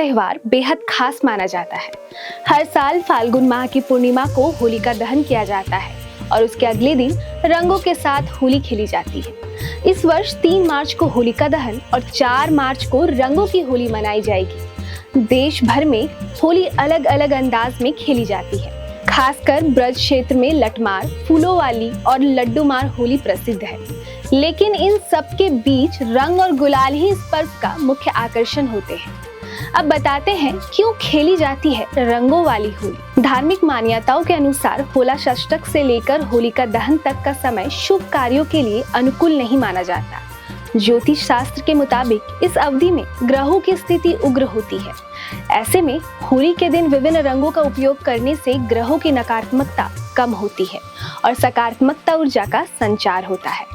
त्योहार बेहद खास माना जाता है। हर साल फाल्गुन माह की पूर्णिमा को होलिका दहन किया जाता है और उसके अगले दिन रंगों के साथ होली खेली जाती है। इस वर्ष 3 मार्च को होलिका दहन और 4 मार्च को रंगों की होली मनाई जाएगी। देश भर में होली अलग अलग अंदाज में खेली जाती है। खासकर ब्रज क्षेत्र में लठमार, फूलों वाली और लड्डू मार होली प्रसिद्ध है। लेकिन इन सब के बीच रंग और गुलाल ही इस पर्व का मुख्य आकर्षण होते हैं। अब बताते हैं क्यों खेली जाती है रंगों वाली होली। धार्मिक मान्यताओं के अनुसार होला षष्ठक से लेकर होलिका दहन तक का समय शुभ कार्यों के लिए अनुकूल नहीं माना जाता। ज्योतिष शास्त्र के मुताबिक इस अवधि में ग्रहों की स्थिति उग्र होती है। ऐसे में होली के दिन विभिन्न रंगों का उपयोग करने से ग्रहों की नकारात्मकता कम होती है और सकारात्मकता ऊर्जा का संचार होता है।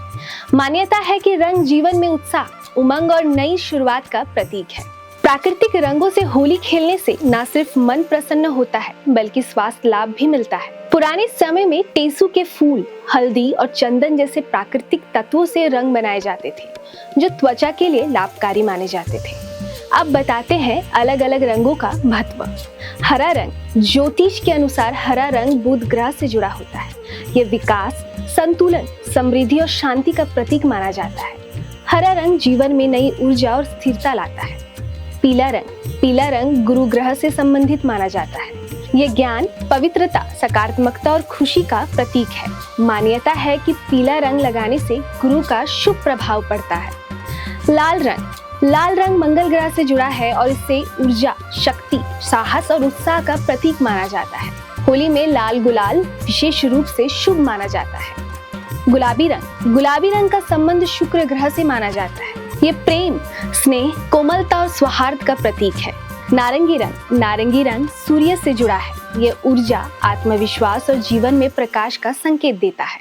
मान्यता है कि रंग जीवन में उत्साह, उमंग और नई शुरुआत का प्रतीक है। प्राकृतिक रंगों से होली खेलने से न सिर्फ मन प्रसन्न होता है बल्कि स्वास्थ्य लाभ भी मिलता है। पुराने समय में टेसू के फूल, हल्दी और चंदन जैसे प्राकृतिक तत्वों से रंग बनाए जाते थे जो त्वचा के लिए लाभकारी माने जाते थे। अब बताते हैं अलग अलग रंगों का महत्व। हरा रंग ज्योतिष के अनुसार हरा रंग बुध ग्रह से जुड़ा होता है। ये विकास, संतुलन, समृद्धि और शांति का प्रतीक माना जाता है। हरा रंग जीवन में नई ऊर्जा और स्थिरता लाता है। पीला रंग गुरु ग्रह से संबंधित माना जाता है। ये ज्ञान, पवित्रता, सकारात्मकता और खुशी का प्रतीक है। मान्यता है कि पीला रंग लगाने से गुरु का शुभ प्रभाव पड़ता है। लाल रंग मंगल ग्रह से जुड़ा है और इससे ऊर्जा, शक्ति, साहस और उत्साह का प्रतीक माना जाता है। होली में लाल गुलाल विशेष रूप से शुभ माना जाता है। गुलाबी रंग का संबंध शुक्र ग्रह से माना जाता है। ये प्रेम, स्नेह, कोमलता और सौहार्द का प्रतीक है। नारंगी रंग सूर्य से जुड़ा है। ये ऊर्जा, आत्मविश्वास और जीवन में प्रकाश का संकेत देता है।